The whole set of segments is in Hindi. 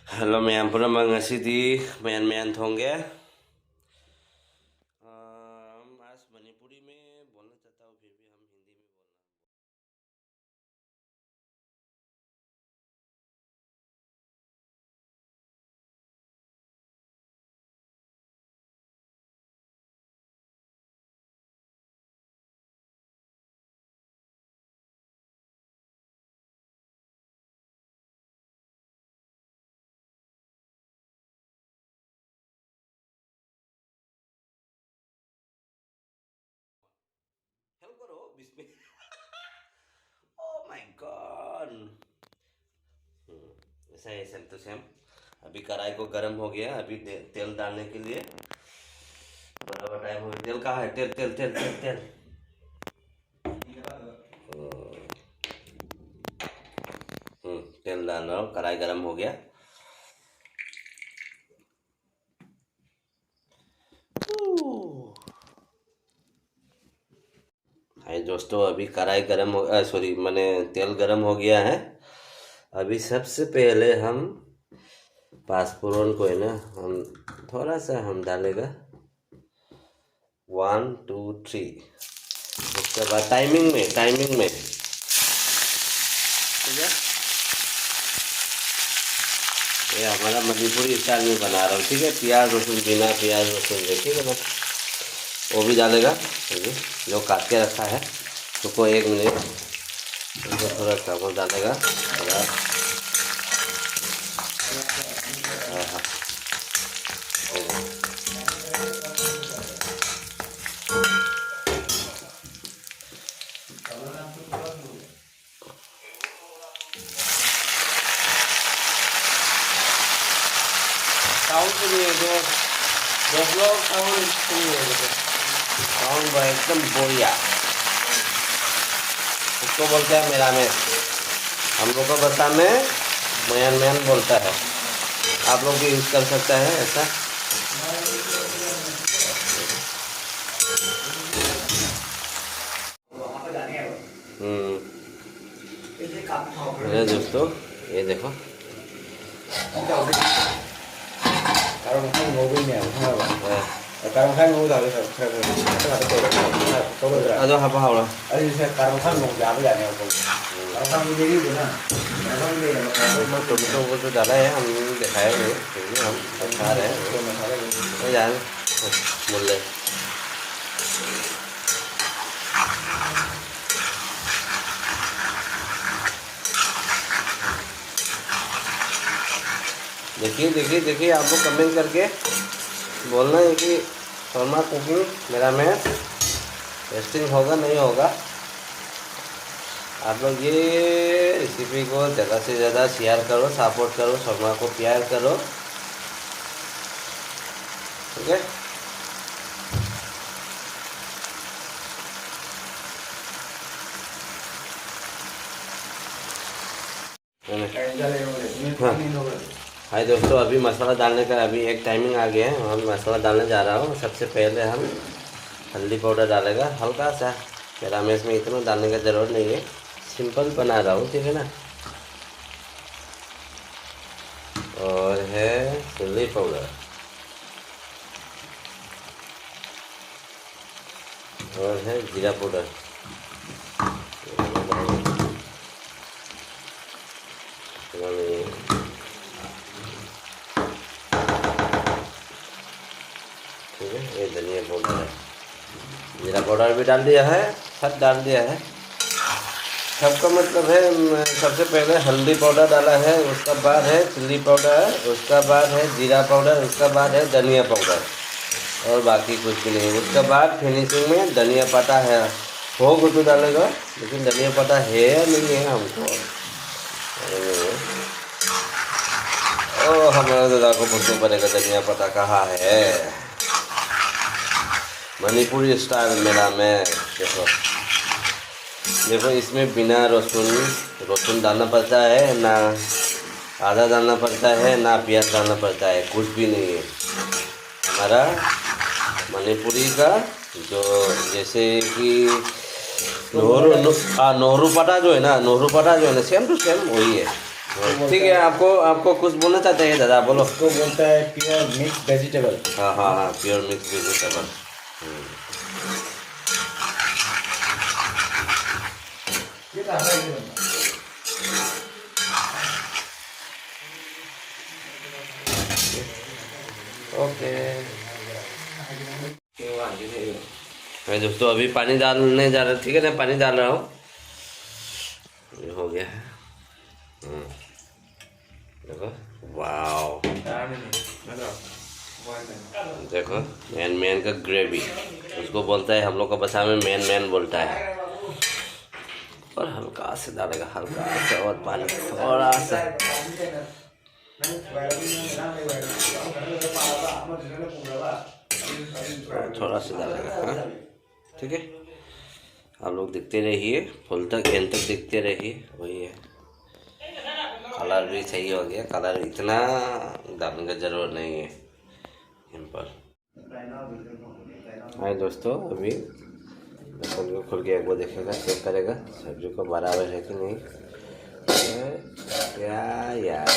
हेलो मैम पूरा मंगसीदी मैन मैन थोंगे हम आज मणिपुरी में बोलना चाहता हूँ फिर भी हम हिंदी में बोलना। हेल्प करो बिस्मिल। Oh my God. ऐसा है सेम टू सेम। अभी कढ़ाई को गर्म हो गया, अभी तेल डालने के लिए बराबर टाइम हो गया। तेल कहाँ है? तेल तेल तेल तेल तेल। तेल डाल रहा हूँ, कढ़ाई गर्म हो गया। हाय दोस्तों, अभी कढ़ाई गर्म हो सॉरी मैंने तेल गर्म हो गया है। अभी सबसे पहले हम पाँचफोरन को है ना, हम थोड़ा सा हम डालेगा 1 2 3। उसके बाद टाइमिंग में ठीक है। ये हमारा मणिपुरी स्टाइल में बना रहा हूँ, ठीक है। प्याज लहसुन, बिना प्याज लहसुन के, ठीक है ना। वो भी डालेगा अभी जो काट के रखा है। उसको 1 मिनट उसको थोड़ा चावल डालेगा थोड़ा। हाँ हाँ, साउंड सुनिए जो लोग साउंड सुनिए, देखो साउंड एकदम बढ़िया। उसको बोलते हैं मेरा में, हम लोग का भाषा में मयान मयान बोलता है। आप लोग भी यूज़ कर सकते हैं ऐसा। अरे दोस्तों ये देखो, अरे हाँ हाँ टोमेटो वो तो ज़्यादा है, हम दिखाए नहीं फिर भी हम खा रहे हैं जान मूल्य। देखिए देखिए देखिए, आपको कमेंट करके बोलना है कि शर्मा कुकिंग मेरा में टेस्टिंग होगा नहीं होगा। आप लोग ये रेसिपी को ज़्यादा से ज़्यादा शेयर करो, सपोर्ट करो, शर्मा को प्यार करो, ठीक है। हाँ हाय दोस्तों, अभी मसाला डालने का अभी एक टाइमिंग आ गया है। हम मसाला डालने जा रहा हूँ। सबसे पहले हम हल्दी पाउडर डालेगा हल्का सा। मेरा में इसमें इतना डालने का ज़रूरत नहीं है, सिंपल बना रहा हूँ, ठीक है ना। और है चिल्ली पाउडर और है जीरा पाउडर। ठीक है, ये धनिया पाउडर है, जीरा पाउडर भी डाल दिया है, सब डाल दिया है। सबका मतलब है सबसे पहले हल्दी पाउडर डाला है, उसका बाद है चिल्ली पाउडर, उसका बाद है जीरा पाउडर, उसका बाद है धनिया पाउडर और बाकी कुछ भी नहीं। उसके बाद फिनिशिंग में धनिया पत्ता है, हो तो डालेगा, लेकिन धनिया पत्ता है या नहीं है हमको। ओ हमारे दादा को पूछना पड़ेगा धनिया पत्ता कहाँ है। मणिपुरी स्टाइल मेरा में देखो देखो, इसमें बिना रसुन डालना पड़ता है ना, आधा डालना पड़ता है ना, प्याज डालना पड़ता है, कुछ भी नहीं है। हमारा मणिपुरी का जो जैसे कि नोहरू पटा जो है ना, नोहरू पटा जो है ना, सेम टू सेम वही है। ठीक है, आपको आपको कुछ बोलना चाहते हैं दादा, बोलो। उसको बोलता है प्योर मिक्स वेजिटेबल। हाँ हाँ हाँ, प्योर मिक्स वेजिटेबल। ओके मैं दोस्तों अभी पानी डालने जा रहा, ठीक है ना, पानी डाल रहा हूँ। ये हो गया है। देखो, वाओ, देखो मैन मैन का ग्रेवी, उसको बोलता है, हम लोग का भाषा में मैन मैन बोलता है। और हल्का से डालेगा, हल्का से, और पानी थोड़ा सा। थोड़ा सा डालेगा, हाँ ठीक है। आप लोग देखते रहिए, फुल तक एंड तक देखते रहिए। वही है, कलर भी सही हो गया, कलर इतना डालने का जरूरत नहीं है सिंपल। हाँ दोस्तों, अभी ढक्कन को खोल के एक बार देखेगा, चेक करेगा सब्जी को बराबर है कि नहीं। क्या यार,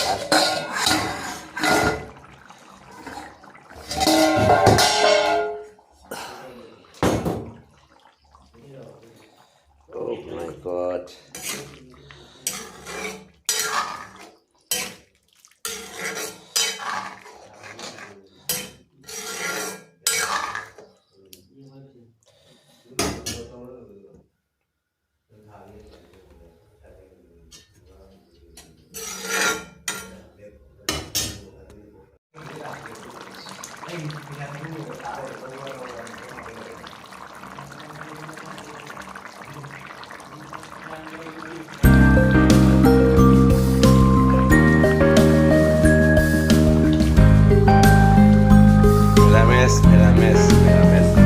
oh my God. Mira mes.